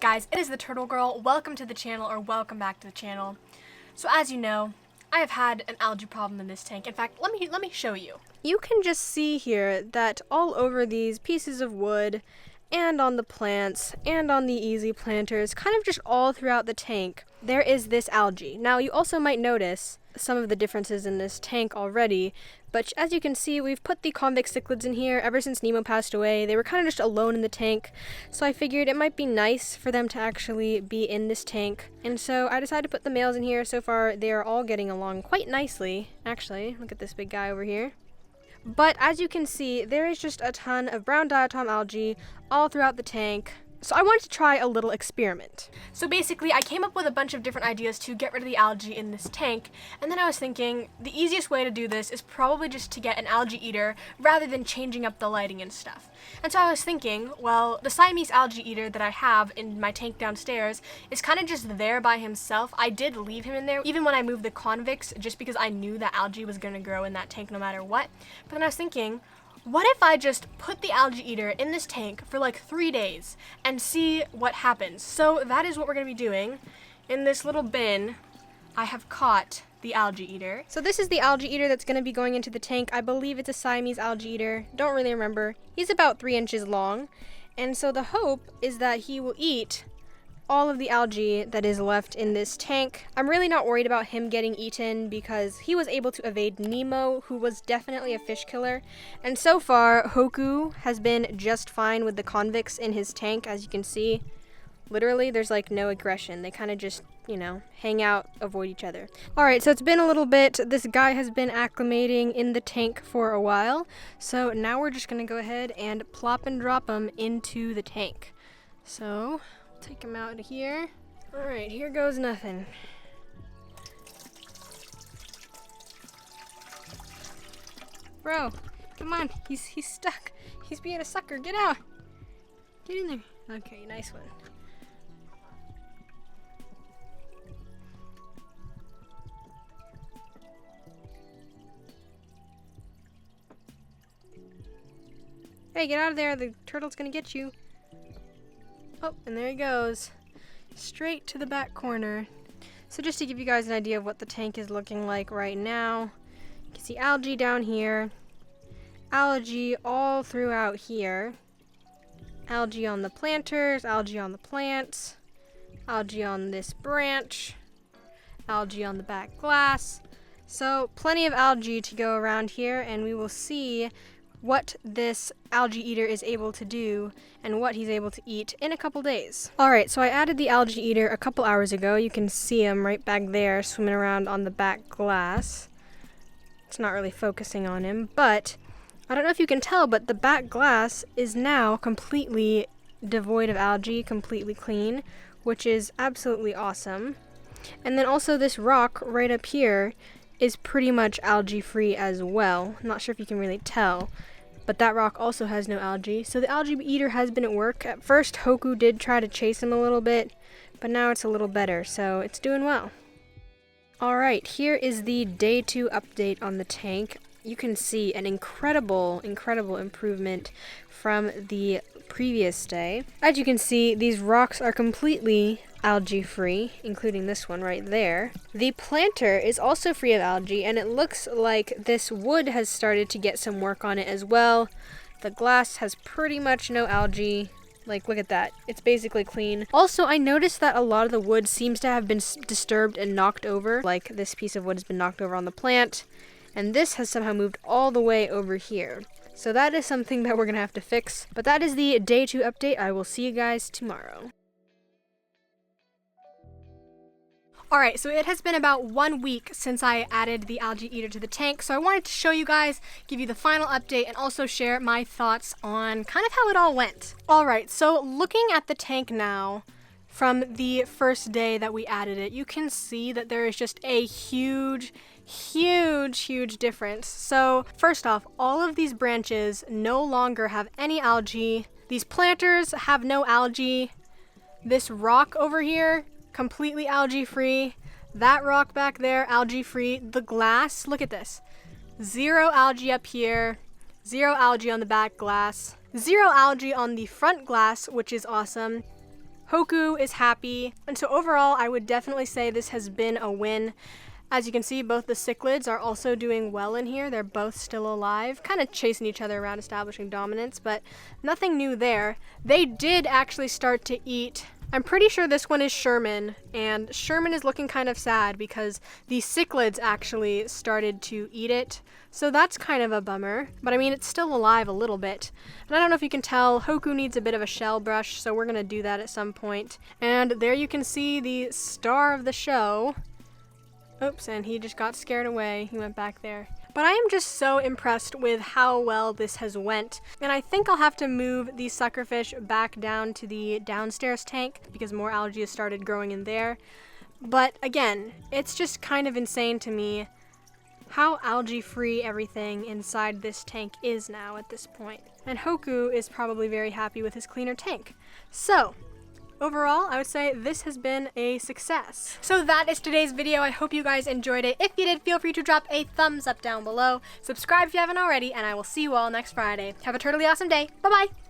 guys, it is the Turtle Girl. Welcome to the channel, or welcome back to the channel. So as you know, I have had an algae problem in this tank. In fact, let me show you. You can just see here that all over these pieces of wood and on the plants and on the easy planters, kind of just all throughout the tank, there is this algae. Now you also might notice some of the differences in this tank already, but as you can see, we've put the convict cichlids in here ever since Nemo passed away. They were kind of just alone in the tank, so I figured it might be nice for them to actually be in this tank. And so I decided to put the males in here. So far, they are all getting along quite nicely. Actually, look at this big guy over here. But as you can see, there is just a ton of brown diatom algae all throughout the tank. So I wanted to try a little experiment. So basically, I came up with a bunch of different ideas to get rid of the algae in this tank, and then I was thinking the easiest way to do this is probably just to get an algae eater rather than changing up the lighting and stuff. And so I was thinking, well, the Siamese algae eater that I have in my tank downstairs is kind of just there by himself. I did leave him in there even when I moved the convicts, just because I knew that algae was going to grow in that tank no matter what. But then I was thinking, what if I just put the algae eater in this tank for like 3 days and see what happens? So that is what we're going to be doing. In this little bin, I have caught the algae eater. So this is the algae eater that's going to be going into the tank. I believe it's a Siamese algae eater. Don't really remember. He's about 3 inches long. And so the hope is that he will eat all of the algae that is left in this tank. I'm really not worried about him getting eaten because he was able to evade Nemo, who was definitely a fish killer. And so far, Hoku has been just fine with the convicts in his tank, as you can see. Literally, there's like no aggression. They kind of just, you know, hang out, avoid each other. Alright, so it's been a little bit. This guy has been acclimating in the tank for a while. So now we're just going to go ahead and plop and drop him into the tank. So take him out of here. Alright, here goes nothing. Bro, come on. He's stuck. He's being a sucker. Get out. Get in there. Okay, nice one. Hey, get out of there. The turtle's gonna get you. Oh, and there he goes. Straight to the back corner. So just to give you guys an idea of what the tank is looking like right now, you can see algae down here, algae all throughout here, algae on the planters, algae on the plants, algae on this branch, algae on the back glass. So plenty of algae to go around here, and we will see what this algae eater is able to do and what he's able to eat in a couple days. Alright, so I added the algae eater a couple hours ago. You can see him right back there swimming around on the back glass. It's not really focusing on him, but I don't know if you can tell, but the back glass is now completely devoid of algae, completely clean, which is absolutely awesome. And then also this rock right up here is pretty much algae free as well. I'm not sure if you can really tell, but that rock also has no algae. So the algae eater has been at work. At first, Hoku did try to chase him a little bit, but now it's a little better, so it's doing well. Alright, here is the day 2 update on the tank. You can see an incredible improvement from the previous day. As you can see, these rocks are completely algae free, including this one right there. The planter is also free of algae, and it looks like this wood has started to get some work on it as well. The glass has pretty much no algae. Like, look at that. It's basically clean. Also, I noticed that a lot of the wood seems to have been disturbed and knocked over. Like, this piece of wood has been knocked over on the plant, and this has somehow moved all the way over here. So that is something that we're gonna have to fix. But that is the day 2 update. I will see you guys tomorrow. Alright, so it has been about 1 week since I added the algae eater to the tank, so I wanted to show you guys, give you the final update, and also share my thoughts on kind of how it all went. Alright, so looking at the tank now, from the first day that we added it, you can see that there is just a huge difference. So first off, all of these branches no longer have any algae. These planters have no algae. This rock over here, completely algae free. That rock back there, algae free. The glass, look at this. 0 algae up here, 0 algae on the back glass, 0 algae on the front glass, which is awesome. Hoku is happy. And so overall, I would definitely say this has been a win. As you can see, both the cichlids are also doing well in here. They're both still alive, kind of chasing each other around, establishing dominance, but nothing new there. They did actually start to eat. I'm pretty sure this one is Sherman, and Sherman is looking kind of sad because the cichlids actually started to eat it. So that's kind of a bummer, but I mean, it's still alive a little bit. And I don't know if you can tell, Hoku needs a bit of a shell brush, so we're gonna do that at some point. And there you can see the star of the show. Oops, and he just got scared away. He went back there. But I am just so impressed with how well this has went. And I think I'll have to move the suckerfish back down to the downstairs tank because more algae has started growing in there. But again, it's just kind of insane to me how algae-free everything inside this tank is now at this point. And Hoku is probably very happy with his cleaner tank. So, overall, I would say this has been a success. So that is today's video. I hope you guys enjoyed it. If you did, feel free to drop a thumbs up down below. Subscribe if you haven't already, and I will see you all next Friday. Have a totally awesome day. Bye-bye!